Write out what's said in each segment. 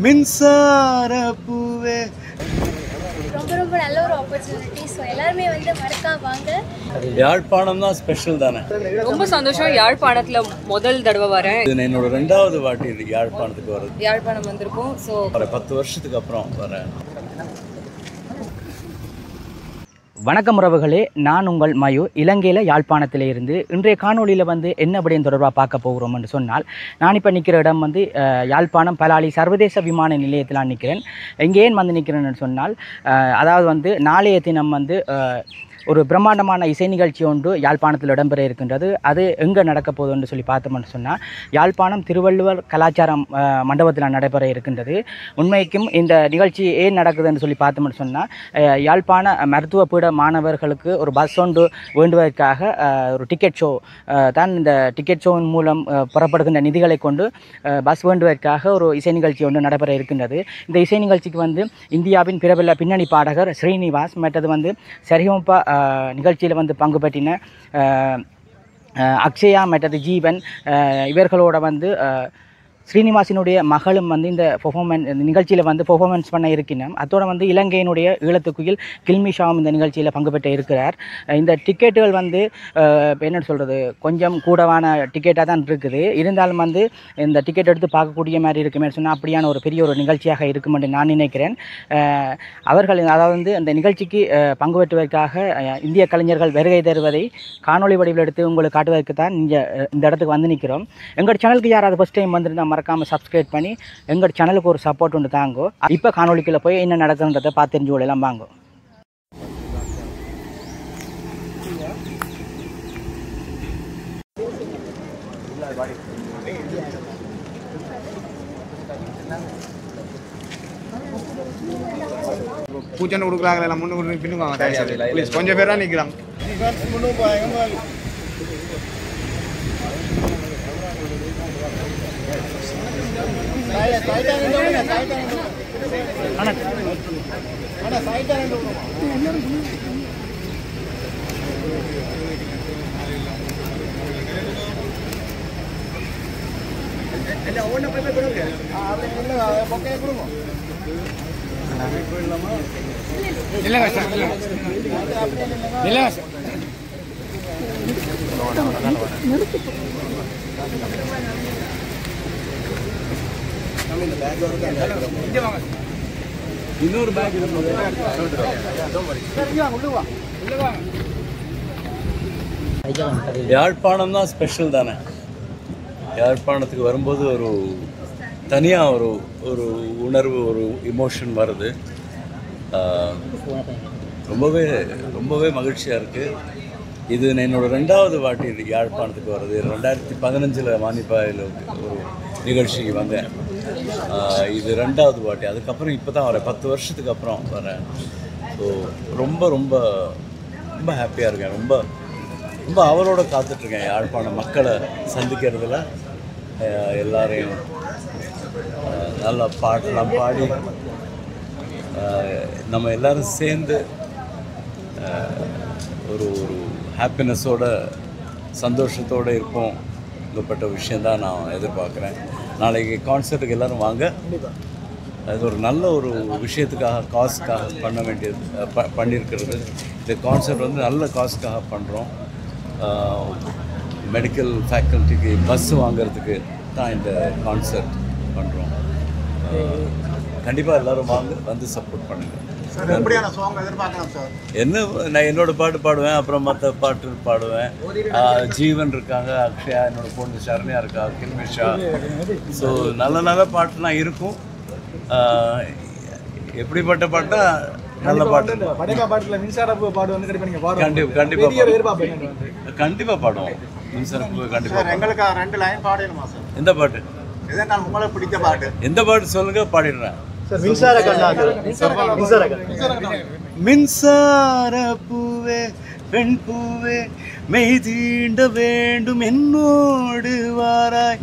மின்சார பூவே ரொம்ப ரொம்ப நல்ல ஒரு ஆப்பர்ச்சுனிட்டி. ஸோ எல்லாருமே வந்து மறக்காம வாங்க. யாழ்ப்பாணம் தான் ஸ்பெஷல் தானே. ரொம்ப சந்தோஷம். யாழ்ப்பாணத்தில் முதல் தடவை வரேன். இது என்னோட 2வது வாட்டி இது யாழ்ப்பாணத்துக்கு வருது. யாழ்ப்பாணம் வந்திருக்கோம். ஸோ ஒரு 10 வருஷத்துக்கு அப்புறம் வரேன். வணக்கம் உறவுகளே, நான் உங்கள் மயூர், இலங்கையில் யாழ்ப்பாணத்தில் இருந்து. இன்றைய காணொலியில் வந்து என்ன விடயம் தொடர்பாக பார்க்க போகிறோம் என்று சொன்னால், நான் இப்போ நிற்கிற இடம் வந்து யாழ்ப்பாணம் பலாலி சர்வதேச விமான நிலையத்தில் நிற்கிறேன். இங்கே ஏன் வந்து நிற்கிறேன்னு சொன்னால், அதாவது வந்து நாளைய தினம் வந்து ஒரு பிரம்மாண்டமான இசை நிகழ்ச்சி ஒன்று யாழ்ப்பாணத்தில் இடம்பெற இருக்கின்றது. அது எங்கே நடக்க போகுதுன்னு சொல்லி பார்த்தோம்னு சொன்னால், யாழ்ப்பாணம் திருவள்ளுவர் கலாச்சாரம் மண்டபத்தில் நடைபெற இருக்கின்றது. உண்மைக்கும் இந்த நிகழ்ச்சி ஏன் நடக்குதுன்னு சொல்லி பார்த்தோம்னு சொன்னால், யாழ்ப்பாண மருத்துவ பீட மாணவர்களுக்கு ஒரு பஸ் ஒன்று வேண்டுவதற்காக ஒரு டிக்கெட் ஷோ தான். இந்த டிக்கெட் ஷோவின் மூலம் புறப்படுகின்ற நிதிகளை கொண்டு பஸ் வேண்டுவதற்காக ஒரு இசை நிகழ்ச்சி ஒன்று நடைபெற இருக்கின்றது. இந்த இசை நிகழ்ச்சிக்கு வந்து இந்தியாவின் பிரபல பின்னணி பாடகர் ஸ்ரீனிவாஸ், மற்றது வந்து சரிகமபா நிகழ்ச்சியில் வந்து பங்கு பெற்றின அக்ஷயா, மற்றது ஜீவன், இவர்களோட வந்து ஸ்ரீனிவாசினுடைய மகளும் வந்து இந்த நிகழ்ச்சியில் வந்து பெர்ஃபார்மன்ஸ் பண்ண இருக்கின்றோம். அதோடு வந்து இலங்கையினுடைய ஈழத்துக்குயில் கில்மிஷாவும் இந்த நிகழ்ச்சியில் பங்கு பெற்று இருக்கிறார். இந்த டிக்கெட்டுகள் வந்து என்ன சொல்கிறது, கொஞ்சம் கூடவான டிக்கெட்டாக தான் இருக்குது. இருந்தாலும் வந்து இந்த டிக்கெட் எடுத்து பார்க்கக்கூடிய மாதிரி இருக்குமே சொன்னால் அப்படியான ஒரு பெரிய ஒரு நிகழ்ச்சியாக இருக்கும் என்று நான் நினைக்கிறேன். அவர்கள் அதாவது வந்து இந்த நிகழ்ச்சிக்கு பங்கு பெற்றுவதற்காக இந்திய கலைஞர்கள் வருகை தருவதை காணொலி வடிவில் எடுத்து உங்களுக்கு காட்டுவதற்கு தான் இந்த இடத்துக்கு வந்து நிற்கிறோம். எங்கள் சேனலுக்கு யாராவது ஃபஸ்ட் டைம் வந்துருந்தால் மறக்காமல் சப்ஸ்கிரைப் பண்ணி எங்கள் சேனலுக்கு ஒரு சப்போர்ட் ஒன்று தாங்கோ. இப்போ காணொலிக்குள்ள போய் என்ன நடக்குதுன்றதை பார்த்து தெரிஞ்சு கொள்ளலாம் வாங்கோ. பூச்சனை கொடுக்குறாங்களா, முன்னு பின்னுக்கு கொஞ்சம் பேரா நிற்கிறாங்க. இன்னொரு பேக் யாழ்ப்பாணம் தான் ஸ்பெஷல் தானே. யாழ்ப்பாணத்துக்கு வரும்போது ஒரு தனியாக ஒரு உணர்வு, ஒரு இமோஷன் வருது. ரொம்பவே மகிழ்ச்சியாக இருக்குது. இது என்னோட 2வது வாட்டி இது யாழ்ப்பாணத்துக்கு வருது. 2015 மானிப்பாயில் ஒரு நிகழ்ச்சிக்கு வந்தேன். இது 2வது வாட்டி. அதுக்கப்புறம் இப்போ தான் வரேன், 10 வருஷத்துக்கு அப்புறம் வரேன். ஸோ ரொம்ப ரொம்ப ரொம்ப ஹாப்பியாக இருக்கேன். ரொம்ப ரொம்ப அவரோட காத்துட்ருக்கேன் யாழ்ப்பாண மக்களை சந்திக்கிறதுல. எல்லாரையும் நல்லா பாட்டெல்லாம் பாடி நம்ம எல்லோரும் சேர்ந்து ஒரு ஹாப்பினஸோட சந்தோஷத்தோடு இருப்போம். இப்பட்ட விஷயந்தான் நான் எதிர்பார்க்குறேன். நாளைக்கு கான்சர்ட்டுக்கு எல்லோரும் வாங்க. அது ஒரு நல்ல ஒரு விஷயத்துக்காக, காசுக்காக பண்ண வேண்டியது பண்ணியிருக்கிறது. இந்த கான்சர்ட் வந்து நல்ல காசுக்காக பண்ணுறோம். மெடிக்கல் ஃபேக்கல்ட்டிக்கு பஸ் வாங்கிறதுக்கு தான் இந்த கான்சர்ட் பண்ணுறோம். கண்டிப்பாக எல்லோரும் வாங்க, வந்து சப்போர்ட் பண்ணுங்கள். என்ன, நான் என்னோடய பாட்டு பாடுவேன், அப்புறம் மற்ற பாட்டு பாடுவேன். ஜீவன் இருக்காங்க, அக்ஷயா, என்னோட பொண்ணு ஷரண்யா இருக்கா, கில்மிஷா. ஸோ நல்ல பாட்டுலாம் இருக்கும். எப்படிப்பட்ட பாட்டா நல்ல பாட்டு. கண்டிப்பாக பாடுவோம். மின்சார பூ கண்டிப்பாக. எங்களுக்கு 2 லைன் பாடணுமா சார்? எந்த பாட்டு? உங்களுக்கு பிடிச்ச பாட்டு எந்த பாட்டு சொல்லுங்க, பாடிடுறேன். மின்சார பூவே, பெண் பூவே, மெய் தீண்ட வேண்டும் என்னோடு வாராய்,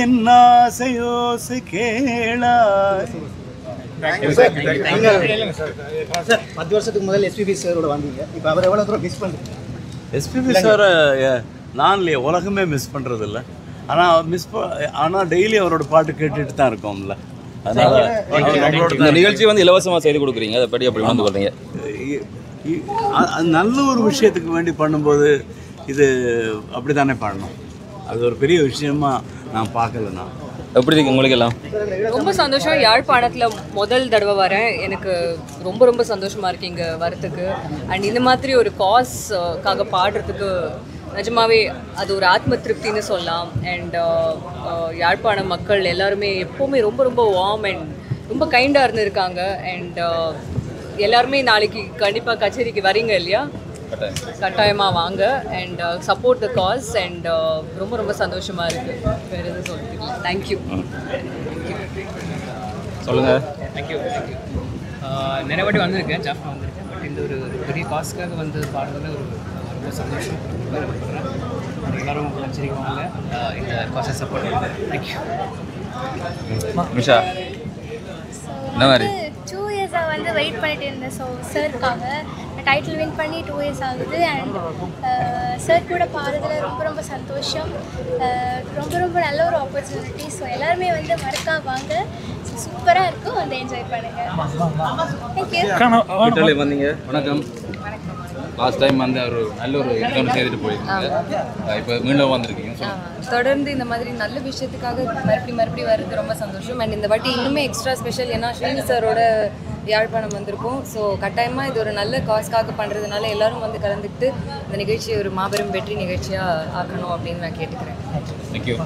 என் ஆசையோசை கேளாய். 10 வருஷத்துக்கு முதல்ல எஸ்பிபி சாரோட வந்தீங்க. இப்போ அவர் எவ்வளோ தூரம் மிஸ் பண்ணுறீங்க? எஸ்பிபி சாரை நான் இல்லையே, உலகமே மிஸ் பண்ணுறதில்ல. ஆனால் டெய்லி அவரோட பாட்டு கேட்டுட்டு தான் இருக்கோம்ல. அதனால் இந்த நிகழ்ச்சி வந்து இலவசமாக செய்து கொடுக்குறீங்க, அதை படி அப்படி வந்து சொல்கிறீங்க. நல்ல ஒரு விஷயத்துக்கு வேண்டி பண்ணும்போது இது அப்படி தானே பண்ணணும். அது ஒரு பெரிய விஷயமா நான் பார்க்கலண்ணா. எப்படி இருக்கு உங்களுக்கு எல்லாம்? ரொம்ப சந்தோஷம். யாழ்ப்பாணத்தில் முதல் தடவை வரேன். எனக்கு ரொம்ப ரொம்ப சந்தோஷமாக இருக்குது இங்கே வரத்துக்கு. அண்ட் இந்த மாதிரி ஒரு காஸ்க்காக பாடுறதுக்கு நிஜமாவே அது ஒரு ஆத்ம திருப்தின்னு சொல்லலாம். அண்ட் யாழ்ப்பாண மக்கள் எல்லாருமே எப்போவுமே ரொம்ப ரொம்ப வார்ம் அண்ட் ரொம்ப கைண்டாக இருந்திருக்காங்க. அண்ட் எல்லாருமே நாளைக்கு கண்டிப்பாக கச்சேரிக்கு வரீங்க இல்லையா? கட்டாயமாக வாங்க and support the cause. And ரொம்ப ரொம்ப சந்தோஷமாக இருக்குது. வேறு எதுவும் சொல்லுங்க. தேங்க்யூ. சொல்லுங்கள். தேங்க்யூ. நிறைய வாட்டி வந்திருக்கேன், ஜாஃப்னா வந்திருக்கேன். பட் இந்த ஒரு பெரிய காசுக்காக வந்து பாடுறதுல ரொம்ப சந்தோஷம். எல்லோரும் வச்சிருக்கவங்க இந்த காசை சப்போர்ட் பண்ணுவாங்க. தேங்க்யூ. நிஷா என்ன மாதிரி 2 இயர்ஸாக வந்து வெயிட் பண்ணிட்டு இருந்தேன். ஸோ சாருக்காக டைட்டில் வின் பண்ணி 2 இயர்ஸ் ஆகுது. அண்ட் சார் கூட பாடுறதுல ரொம்ப ரொம்ப சந்தோஷம். ரொம்ப ரொம்ப நல்ல ஒரு ஆப்பர்ச்சுனிட்டி. ஸோ எல்லாருமே வந்து மறக்கா வாங்க. சூப்பராக இருக்கும், வந்து என்ஜாய் பண்ணுங்கள். தேங்க்யூ. வந்தீங்க. வணக்கம். லாஸ்ட் டைம் வந்து ஒரு நல்ல ஒரு இன்கம் செய்துட்டு போயிருக்கீங்க, இப்போ மீண்டும் வந்திருக்கீங்க. தொடர்ந்து இந்த மாதிரி நல்ல விஷயத்துக்காக மறுபடியும் வர்றது ரொம்ப சந்தோஷம். அண்ட் இந்த வாட்டி இன்னுமே எக்ஸ்ட்ரா ஸ்பெஷல். ஏன்னா ஸ்ரீனி சாரோட யாழ்ப்பாணம் வந்திருக்கும். ஸோ கட்டாயமாக இது ஒரு நல்ல காஸ்க்காக பண்ணுறதுனால எல்லோரும் வந்து கலந்துக்கிட்டு இந்த நிகழ்ச்சியை ஒரு மாபெரும் வெற்றி நிகழ்ச்சியாக ஆக்கணும் அப்படின்னு நான் கேட்டுக்கிறேன். தேங்க்யூ.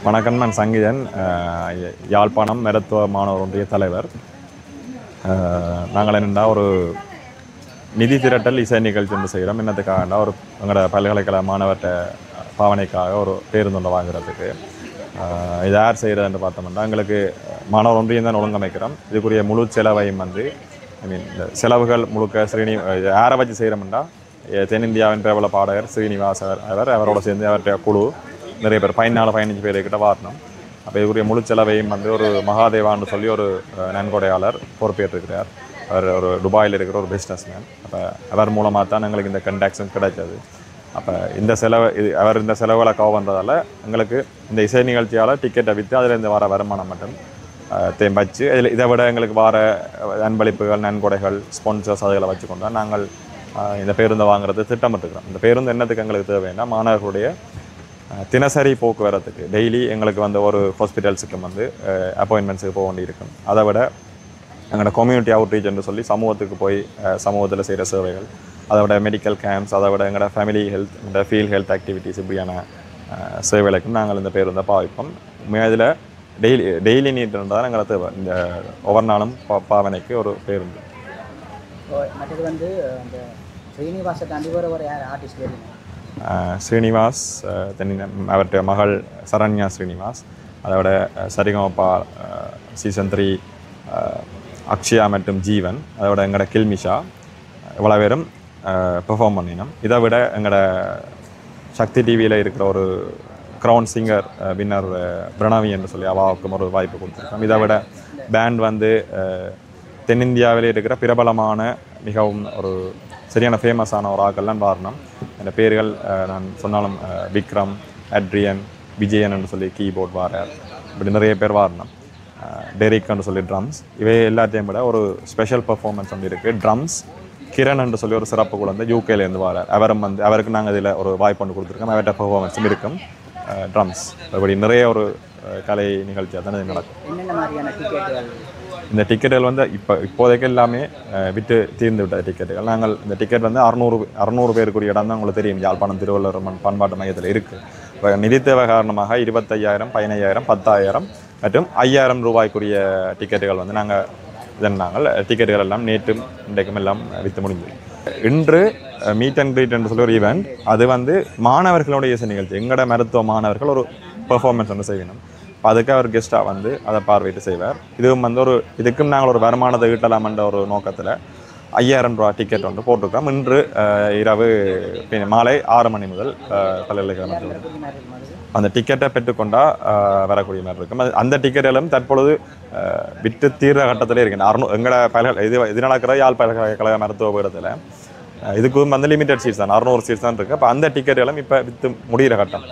வணக்கம், நான் சங்கீதன், யாழ்ப்பாணம் மருத்துவ மாணவர் ஒன்றிய தலைவர். நாங்கள் என்னென்னா ஒரு நிதி திரட்டல் இசை நிகழ்ச்சி ஒன்று செய்கிறோம். என்னத்துக்காகனா ஒரு எங்களோட பல்கலைக்கழக மாணவர்கிட்ட பாவனைக்காக ஒரு பேருந்தொண்டை வாங்குறதுக்கு. இது யார் செய்கிறதுன்னு பார்த்தோம்னா எங்களுக்கு மாணவர் ஒன்றியம் தான் ஒழுங்கமைக்கிறோம். இதுக்குரிய முழு செலவையும் வந்து இந்த செலவுகள் முழுக்க யாரை வச்சு செய்கிறோம்னா தென்னிந்தியாவின் பிரபல பாடகர் ஸ்ரீனிவாஸ் அவரோட சேர்ந்து அவர்கிட்ட குழு நிறைய பேர் 14-15 பேர்கிட்ட வாரணும். அப்போ இதுக்குரிய முழு செலவையும் வந்து ஒரு மகாதேவான்னு சொல்லி ஒரு நன்கொடையாளர் பொறுப்பேற்றிருக்கிறார். அவர் ஒரு துபாயில் இருக்கிற ஒரு பிஸ்னஸ்மேன். அப்போ அவர் மூலமாக தான் எங்களுக்கு இந்த கண்டாக்ஷன் கிடைச்சது. அப்போ இந்த செலவுகளை கவர் பண்ணுறதால எங்களுக்கு இந்த இசை நிகழ்ச்சியால் டிக்கெட்டை விற்று அதில் இந்த வர வருமானம் மட்டும் வச்சு இதை விட எங்களுக்கு வர அன்பளிப்புகள், நன்கொடைகள், ஸ்பான்சர்ஸ் அதுகளை வச்சு கொண்டா நாங்கள் இந்த பேருந்தை வாங்குறது திட்டமிட்டுக்கிறோம். இந்த பேருந்து என்னத்துக்கு எங்களுக்கு தேவைன்னா மாணவர்களுடைய தினசரி போக்குவரத்துக்கு டெய்லி எங்களுக்கு வந்து ஒரு ஹாஸ்பிட்டல்ஸுக்கு வந்து அப்பாயின்மெண்ட்ஸுக்கு போக வேண்டியிருக்கும். அதை விட எங்களோட கம்யூனிட்டி அவுட்ரீச் என்று சொல்லி சமூகத்துக்கு போய் சமூகத்தில் செய்கிற சேவைகள், அதை விட மெடிக்கல் கேம்ப்ஸ், அதை விட எங்களோட ஃபேமிலி ஹெல்த், இந்த ஃபீல்ட் ஹெல்த் ஆக்டிவிட்டீஸ் இப்படியான சேவைகளுக்கும் நாங்கள் இந்த பேருந்தை பாவிப்போம். இதில் டெய்லி நீட் இருந்தால் எங்களை தேவை இந்த ஒவ்வொரு நாளும் பாவனைக்கு ஒரு பேருந்து. மற்றது வந்து இந்த ஸ்ரீனிவாசை தாண்டி ஒரு ஆர்டிஸ்ட் வேணும். ஸ்ரீனிவாஸ், அவருடைய மகள் சரண்யா ஸ்ரீனிவாஸ், அதோட சரிகமப்பா சீசன் 3 அக்ஷயா மற்றும் ஜீவன், அதோட எங்களோட கில்மிஷா இவ்வளோ பேரும் பெர்ஃபார்ம் பண்ணினோம். இதை விட எங்களோட சக்தி டிவியில் இருக்கிற ஒரு க்ரௌன் சிங்கர் வின்னர் பிரணவி என்று சொல்லி அவாவுக்கும் ஒரு வாய்ப்பு கொடுத்துருக்கோம். இதை விட பேண்ட் வந்து தென்னிந்தியாவிலே இருக்கிற பிரபலமான மிகவும் ஒரு சரியான ஃபேமஸான ஒரு ஆக்கள்லாம் வாரணம். அந்த பேர்கள் நான் சொன்னாலும் விக்ரம், அட்ரியன், விஜயன் என்று சொல்லி கீபோர்ட் வாரார், இப்படி நிறைய பேர் வாரணம். டெரிக்னு சொல்லி ட்ரம்ஸ், இவை எல்லாத்தையும் விட ஒரு ஸ்பெஷல் பெர்ஃபார்மன்ஸ் வந்து இருக்குது. ட்ரம்ஸ் கிரண் என்று சொல்லி ஒரு சிறப்பு குழந்தை யூகேலேருந்து வரார். அவருக்கு நாங்கள் இதில் ஒரு வாய்ப்பு ஒன்று கொடுத்துருக்கோம். அவர்கிட்ட பெர்ஃபார்மன்ஸும் இருக்கும். ட்ரம்ஸ் அப்படி நிறைய ஒரு கலை நிகழ்ச்சியாக தான் இது நடக்கும். என்னென்ன மாதிரியான டிக்கெட்டுகள்? இந்த டிக்கெட்டுகள் வந்து இப்போதைக்கு எல்லாமே விட்டு தீர்ந்து விட்ட டிக்கெட்டுகள். நாங்கள் இந்த டிக்கெட் வந்து 600 பேருக்குரிய இடம் தான் உங்களுக்கு தெரியும், யாழ்ப்பாணம் திருவள்ளுவர் பண்பாட்டு மையத்தில் இருக்குது. இப்போ நிதி தேவை காரணமாக 25,000, 15,000, 10,000 மற்றும் 5,000 ரூபாய்க்குரிய டிக்கெட்டுகள் வந்து நாங்கள் டிக்கெட்டுகள் எல்லாம் நேற்றும் இன்றைக்கும் எல்லாம் விற்று முடிஞ்சது. இன்று மீட் அண்ட் க்ரீட் என்று சொல்லி ஒரு ஈவெண்ட், அது வந்து மாணவர்களுடைய இசை நிகழ்ச்சி. எங்களோட மருத்துவ மாணவர்கள் ஒரு பெர்ஃபார்மன்ஸ் வந்து செய்யணும். இப்போ அதுக்கு அவர் கெஸ்ட்டாக வந்து அதை பார்வையிட்டு செய்வார். இதுவும் வந்து இதுக்கும் நாங்கள் ஒரு வருமானத்தை ஈட்டலாம் என்ற ஒரு நோக்கத்தில் 5,000 ரூபா டிக்கெட் வந்து போட்டிருக்கோம். இன்று இரவு மாலை 6 மணி முதல் பல்கலைக்கழகத்தில் அந்த டிக்கெட்டை பெற்றுக்கொண்டால் வரக்கூடிய மாதிரி இருக்கும். அந்த டிக்கெட்டுகளும் தற்பொழுது விட்டு தீர்ற கட்டத்திலே இருக்குது. எங்களோட இது நடக்கிற யாழ் பல்கலைக்கழக மருத்துவ பீடத்தில் இதுக்கும் வந்து லிமிடெட் சீட்ஸ் தான், 600 சீட்ஸ் தான் இருக்குது. அப்போ அந்த டிக்கெட்டுகளும் இப்போ விற்று முடிகிற கட்டம்.